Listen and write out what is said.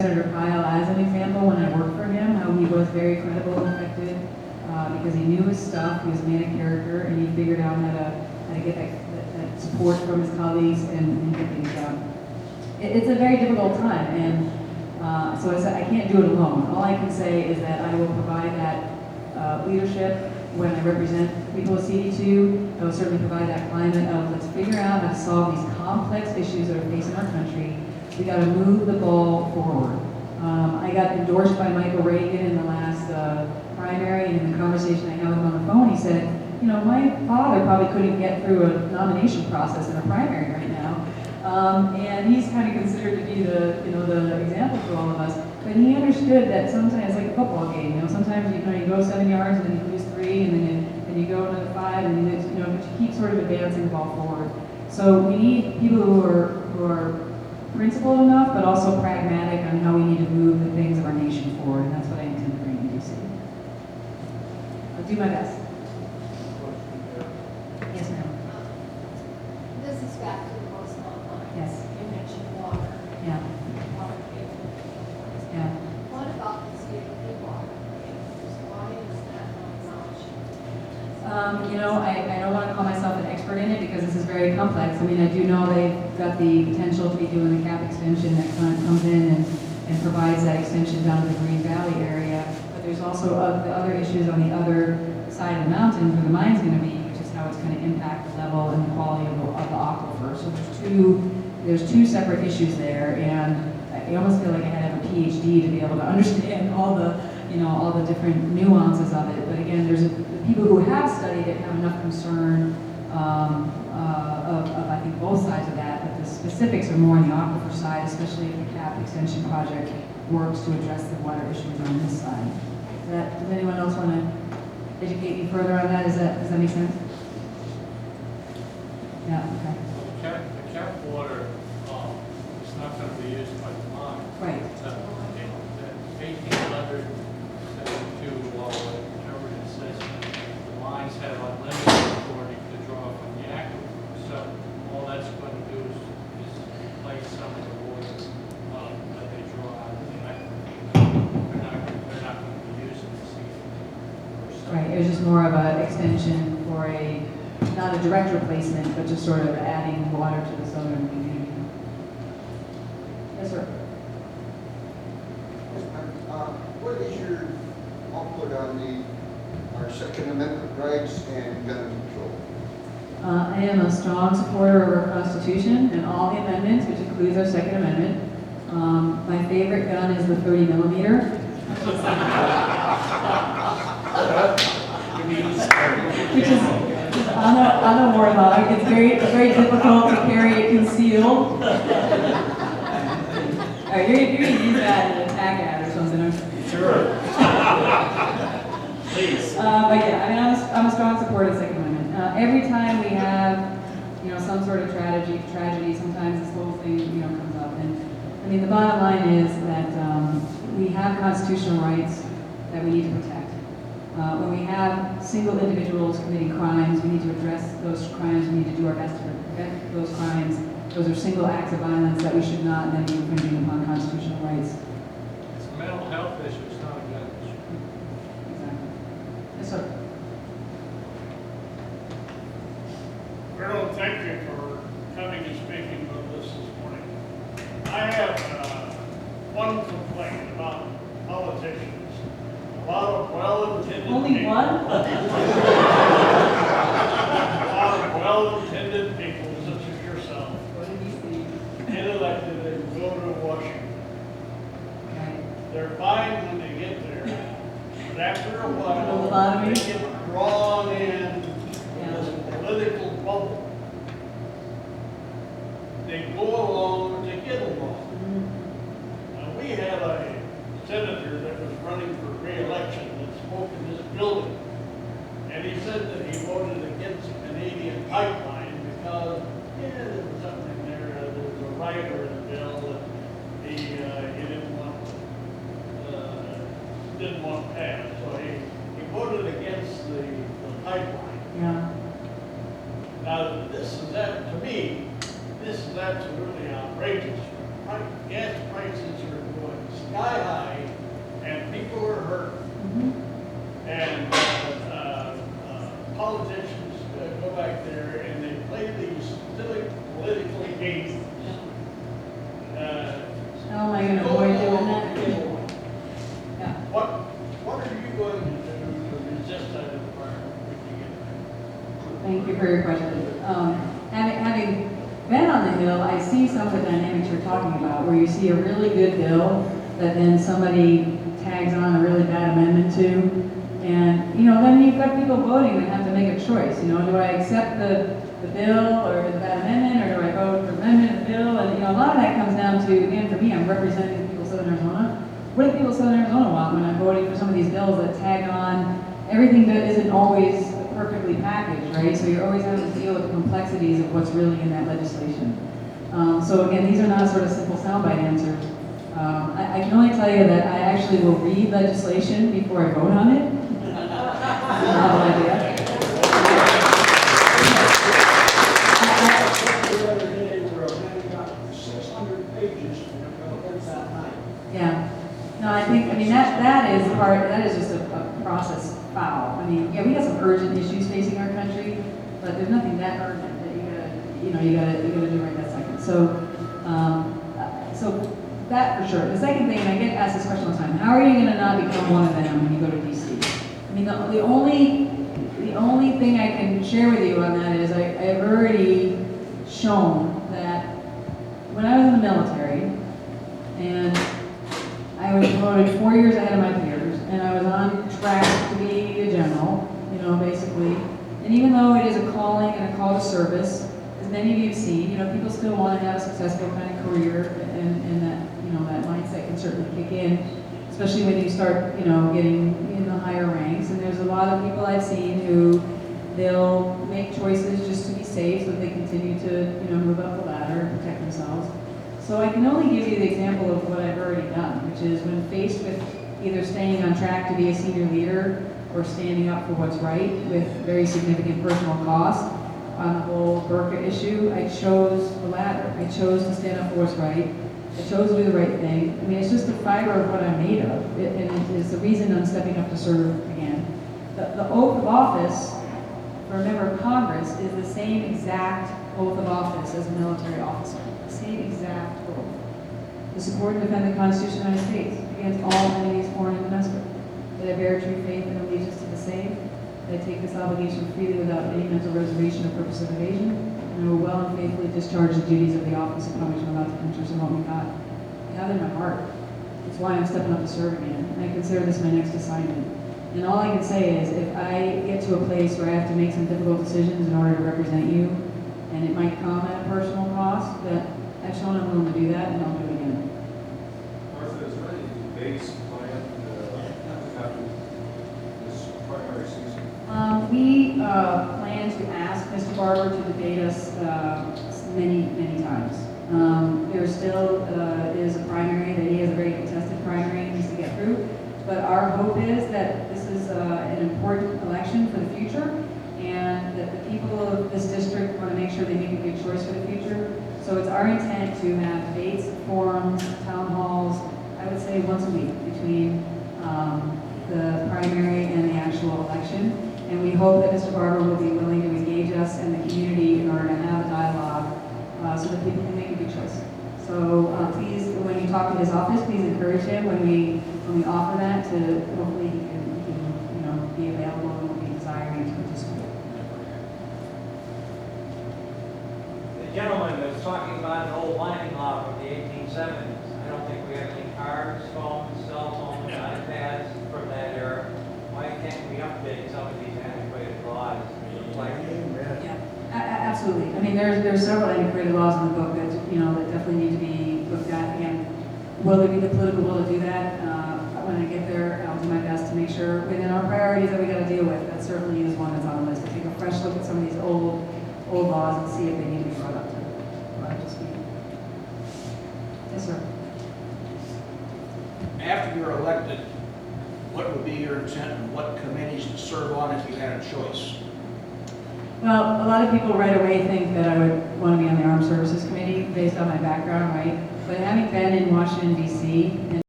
Senator Kyle as an example when I worked for him, how he was very credible and effective because he knew his stuff, he was a man of character, and he figured out how to get that support from his colleagues and get things done. It's a very difficult time, and so I can't do it alone. All I can say is that I will provide that leadership when I represent people with CD2. I will certainly provide that climate of let's figure out how to solve these complex issues that are facing our country. We got to move the ball forward. I got endorsed by Michael Reagan in the last primary, and in the conversation I had with him on the phone, he said, you know, my father probably couldn't get through a nomination process in a primary right now. And he's kind of considered to be the example for all of us. But he understood that sometimes, like a football game, sometimes you go 7 yards and then you lose 3, and then you go another 5, and then but you keep sort of advancing the ball forward. So we need people who are principled enough, but also pragmatic on how we need to move the things of our nation forward, and that's what I intend to bring in DC. I'll do my best. Yes, ma'am. This is back to the Roosevelt line. Yes. You mentioned water. Yeah. Water cable. Yeah. What about the CAP water cables? Why is that not an option? I don't want to call myself an expert in it because this is very complex. I mean, I do know they've got the potential to be doing the cap extension that kind of comes in and provides that extension down to the Green Valley area. But there's also the other issues on the other side of the mountain where the mine's going to be, which is how it's going to impact the level and the quality of the aquifer. So there's two separate issues there, and I almost feel like I had to have a PhD to be able to understand all the different nuances of it. But again, there's the people who have studied it have enough concern of I think both sides of that, but the specifics are more on the aquifer side, especially if the cap extension project works to address the water issues on this side. Does anyone else want to educate me further on that? Does that make sense? Yeah, okay. The cap water is not going to be used by the mine. Right. The 1872 whatever it says, the mines have unlimited authority to draw from the aquifer. So all that's going to do is replace some of the water that they draw out of the aquifer. They're not going to be using the sea. Right, it was just more of an extension for not a direct replacement, but just sort of adding water to the southern community. Yes, sir. What is your output on our Second Amendment rights and gun control? I am a strong supporter of our Constitution and all the amendments, which includes our Second Amendment. My favorite gun is the 30 millimeter. Which is on a warthog. It's very difficult to carry it concealed. All right, you're going to use that in an attack ad or something, aren't you? Sure. Please. But yeah, I mean, I'm a strong supporter of the Second Amendment. Every time we have, some sort of tragedy, sometimes this whole thing, comes up. And I mean, the bottom line is that we have constitutional rights that we need to protect. When we have single individuals committing crimes, we need to address those crimes. We need to do our best to prevent those crimes. Those are single acts of violence that we should not then be infringing upon constitutional rights. It's a mental health issue, it's not a gun issue. Exactly. Yes, sir. Colonel, thank you for coming and speaking with us this morning. I have one complaint about politicians. A lot of well-intended Only people. one? A lot of well-intended people, such as yourself, What did you see? get elected and go to Washington. Okay. They're fine when they get there, but after a while, Lottery. they get drawn in this political bubble. They go along to get along. Now, we had a senator that was running for re-election that spoke in this building, and he said that he voted against the Canadian pipeline because there was something there. There was a rider in the bill that he didn't want passed, so he voted against the pipeline. Yeah. Now, to me, this is absolutely outrageous. Gas prices are going for your question. Having been on the Hill, I see some of the dynamics you're talking about, where you see a really good bill that then somebody tags on a really bad amendment to, and then you've got people voting that have to make a choice. Do I accept the bill or the bad amendment, or do I vote for the amendment of the bill? And a lot of that comes down to, again, for me, I'm representing the people of Southern Arizona. What do the people of Southern Arizona want when I'm voting for some of these bills that tag on everything that isn't always perfectly packaged, right? So you're always having to deal with the complexities of what's really in that legislation. So again, these are not sort of simple soundbite answers. I can only tell you that I actually will read legislation before I vote on it. I have no idea. The other day, we're handing out 600 pages and we're going to vote that night. Yeah. No, I mean, that is just a process foul. I mean, yeah, we got some urgent issues facing our country, but there's nothing that urgent that you gotta do right that second. So that for sure. The second thing, and I get asked this question all the time, how are you gonna not become one of them when you go to DC? I mean, the only thing I can share with you on that is I've already shown that when I was in the military, and I was promoted 4 years ahead of my peers, and I was on track to be a general, basically. And even though it is a calling and a call to service, as many of you have seen, people still want to have a successful kind of career, and that, that mindset can certainly kick in, especially when you start, getting in the higher ranks. And there's a lot of people I've seen who they'll make choices just to be safe, so that they continue to, move up the ladder and protect themselves. So I can only give you the example of what I've already done, which is when faced with either staying on track to be a senior leader or standing up for what's right with very significant personal cost on the whole Burqa issue, I chose the latter. I chose to stand up for what's right. I chose to do the right thing. I mean, it's just the fiber of what I'm made of, and it is the reason I'm stepping up to serve again. The oath of office for a member of Congress is the same exact oath of office as a military officer. The same exact oath. To support and defend the Constitution of the United States against all enemies, foreign and domestic. That I bear true faith and allegiance to the same. That I take this obligation freely without any mental reservation or purpose of evasion. And I will well and faithfully discharge the duties of the office upon which I'm about to enter, so help me God. I have it in my heart. It's why I'm stepping up to serve again. And I consider this my next assignment. And all I can say is, if I get to a place where I have to make some difficult decisions in order to represent you, and it might come at a personal cost, that I've shown I'm willing to do that, and I'll do it again. Martha, is there any debates planned after this primary season? We plan to ask Mr. Barber to debate us many, many times. There still is a primary that he has a very contested primary he needs to get through. But our hope is that this is an important election for the future, and that the people of this district want to make sure they make a good choice for the future. So it's our intent to have debates, forums, town halls, I would say once a week between the primary and the actual election. And we hope that Mr. Barber will be willing to engage us and the community in order to have a dialogue so that people can make a good choice. So please, when you talk to his office, please encourage him when we offer that, to hopefully he can be available and will be desiring to participate. The gentleman was talking about an old mining law from the 1870s. I don't think we have any cards, phones, cell phones, iPads from that era. Why can't we update some of these antiquated laws? Yeah, absolutely. I mean, there's several antiquated laws in the book that that definitely need to be looked at. Again, will there be the political will to do that? When I get there, I'll do my best to make sure within our priorities that we got to deal with. That certainly is one that's on the list. To take a fresh look at some of these old laws and see if they need to be brought up to speed. Yes, sir. After you're elected, what would be your intent and what committees to serve on if you had a choice? Well, a lot of people right away think that I would want to be on the Armed Services Committee based on my background, right? But having been in Washington, D.C., and